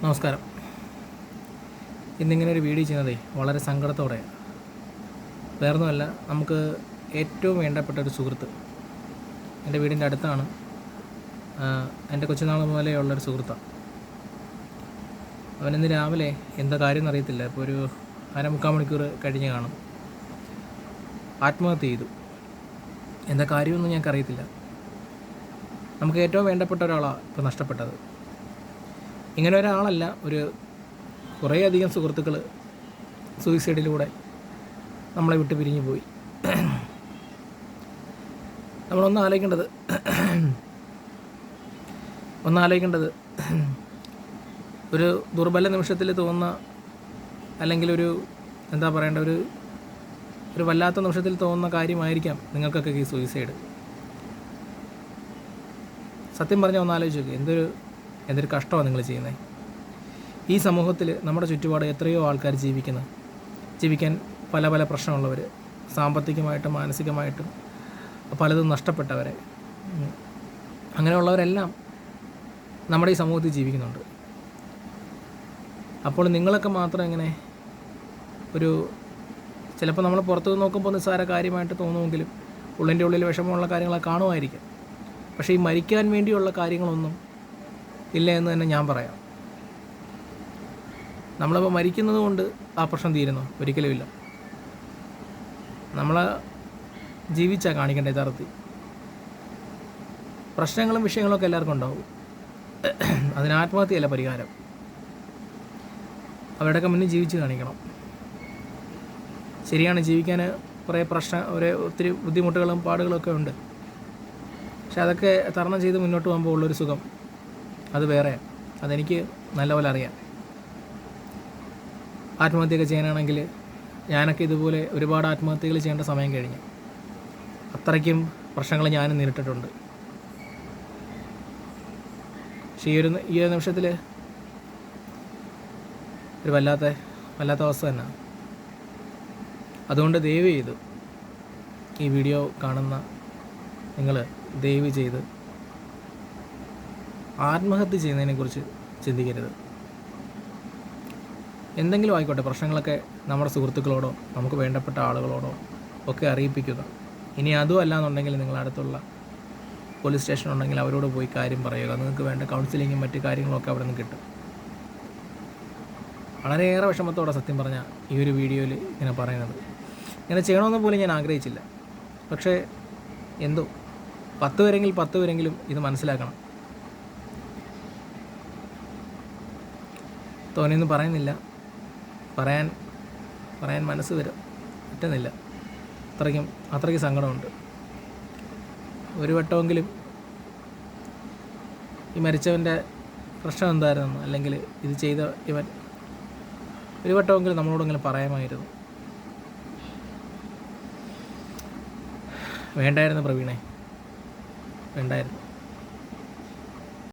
നമസ്കാരം. ഇന്നിങ്ങനെ ഒരു വീഡിയോ ചെയ്യുന്നതേ വളരെ സങ്കടത്തോടെ. വേറൊന്നുമല്ല, നമുക്ക് ഏറ്റവും വേണ്ടപ്പെട്ട ഒരു സുഹൃത്ത് എൻ്റെ വീടിൻ്റെ അടുത്താണ്. എൻ്റെ കൊച്ചുനാൾ മുതലേ ഉള്ളൊരു സുഹൃത്താണ്. അവനിന്ന് രാവിലെ എന്താ കാര്യം എന്നറിയത്തില്ല, ഇപ്പോൾ ഒരു അരമുക്കാൽ മണിക്കൂർ കഴിഞ്ഞ് കാണും, ആത്മഹത്യ ചെയ്തു. എന്താ കാര്യമൊന്നും ഞങ്ങൾക്കറിയത്തില്ല. നമുക്ക് ഏറ്റവും വേണ്ടപ്പെട്ട ഒരാളാണ് ഇപ്പോൾ നഷ്ടപ്പെട്ടത്. ഇങ്ങനെ ഒരാളല്ല, കുറേയധികം സുഹൃത്തുക്കൾ സൂയിസൈഡിലൂടെ നമ്മളെ വിട്ട് പിരിഞ്ഞു പോയി. നമ്മളൊന്ന് ആലോചിക്കേണ്ടത് ഒരു ദുർബല നിമിഷത്തിൽ തോന്നുന്ന, അല്ലെങ്കിൽ എന്താ പറയേണ്ട, ഒരു വല്ലാത്ത നിമിഷത്തിൽ തോന്നുന്ന കാര്യമായിരിക്കാം നിങ്ങൾക്കൊക്കെ ഈ സൂയിസൈഡ്. സത്യം പറഞ്ഞാൽ ഒന്ന് ആലോചിച്ച് നോക്കുക, എന്തൊരു കഷ്ടമാണ് നിങ്ങൾ ചെയ്യുന്നത്. ഈ സമൂഹത്തിൽ നമ്മുടെ ചുറ്റുപാട് എത്രയോ ആൾക്കാർ ജീവിക്കാൻ പല പല പ്രശ്നമുള്ളവർ, സാമ്പത്തികമായിട്ടും മാനസികമായിട്ടും പലതും നഷ്ടപ്പെട്ടവരെ, അങ്ങനെയുള്ളവരെല്ലാം നമ്മുടെ ഈ സമൂഹത്തിൽ ജീവിക്കുന്നുണ്ട്. അപ്പോൾ നിങ്ങളൊക്കെ മാത്രം ഇങ്ങനെ ചിലപ്പോൾ നമ്മൾ പുറത്ത് നോക്കുമ്പോൾ നിസ്സാര കാര്യമായിട്ട് തോന്നുമെങ്കിലും ഉള്ളിൻ്റെ ഉള്ളിൽ വിഷമമുള്ള കാര്യങ്ങളൊക്കെ കാണുമായിരിക്കും. പക്ഷേ ഈ മരിക്കാൻ വേണ്ടിയുള്ള കാര്യങ്ങളൊന്നും ഇല്ല എന്ന് തന്നെ ഞാൻ പറയാം. നമ്മളിപ്പോൾ മരിക്കുന്നത് കൊണ്ട് ആ പ്രശ്നം തീരുന്നു? ഒരിക്കലുമില്ല. നമ്മളെ ജീവിച്ചാൽ കാണിക്കേണ്ട യഥാർത്ഥത്തിൽ. പ്രശ്നങ്ങളും വിഷയങ്ങളൊക്കെ എല്ലാവർക്കും ഉണ്ടാവും. അതിന് ആത്മഹത്യയല്ല പരിഹാരം. അവരുടെയൊക്കെ മുന്നിൽ ജീവിച്ച് കാണിക്കണം. ശരിയാണ്, ജീവിക്കാൻ ഒത്തിരി ബുദ്ധിമുട്ടുകളും പാടുകളൊക്കെ ഉണ്ട്. പക്ഷെ അതൊക്കെ തരണം ചെയ്ത് മുന്നോട്ട് പോകുമ്പോൾ ഉള്ളൊരു സുഖം അത് വേറെ. അതെനിക്ക് നല്ലപോലെ അറിയാം. ആത്മഹത്യയൊക്കെ ചെയ്യാനാണെങ്കിൽ ഞാനൊക്കെ ഇതുപോലെ ഒരുപാട് ആത്മഹത്യകൾ ചെയ്യേണ്ട സമയം കഴിഞ്ഞു. അത്രയ്ക്കും പ്രശ്നങ്ങൾ ഞാനും നേരിട്ടിട്ടുണ്ട്. പക്ഷേ ഈ ഒരു നിമിഷത്തിൽ ഒരു വല്ലാത്ത അവസ്ഥ തന്നെ. അതുകൊണ്ട് ദയവ് ചെയ്ത് ഈ വീഡിയോ കാണുന്ന നിങ്ങൾ ദയവ് ചെയ്ത് ആത്മഹത്യ ചെയ്യുന്നതിനെക്കുറിച്ച് ചിന്തിക്കരുത്. എന്തെങ്കിലും ആയിക്കോട്ടെ, പ്രശ്നങ്ങളൊക്കെ നമ്മുടെ സുഹൃത്തുക്കളോടോ നമുക്ക് വേണ്ടപ്പെട്ട ആളുകളോടോ ഒക്കെ അറിയിപ്പിക്കുക. ഇനി അതും അല്ലാന്നുണ്ടെങ്കിൽ നിങ്ങളടുത്തുള്ള പോലീസ് സ്റ്റേഷൻ ഉണ്ടെങ്കിൽ അവരോട് പോയി കാര്യം പറയുക. നിങ്ങൾക്ക് വേണ്ട കൗൺസിലിങ്ങും മറ്റു കാര്യങ്ങളൊക്കെ അവിടെ നിന്ന് കിട്ടും. വളരെയേറെ വിഷമത്തോടെ സത്യം പറഞ്ഞാൽ ഈ ഒരു വീഡിയോയിൽ ഇങ്ങനെ പറയുന്നത്. ഇങ്ങനെ ചെയ്യണമെന്ന് പോലും ഞാൻ ആഗ്രഹിച്ചില്ല. പക്ഷേ എന്തോ 10 പേരെങ്കിലും ഇത് മനസ്സിലാക്കണം. തോന്നിയൊന്നും പറയുന്നില്ല, പറയാൻ മനസ്സ് പറ്റുന്നില്ല. അത്രയ്ക്ക് സങ്കടമുണ്ട്. ഒരു വട്ടമെങ്കിലും ഈ മരിച്ചവൻ്റെ പ്രശ്നം എന്തായിരുന്നെന്ന്, അല്ലെങ്കിൽ ഇത് ചെയ്ത ഇവൻ ഒരു വട്ടമെങ്കിലും നമ്മളോടെങ്കിലും പറയാമായിരുന്നു. വേണ്ടായിരുന്നു പ്രവീണേ, വേണ്ടായിരുന്നു.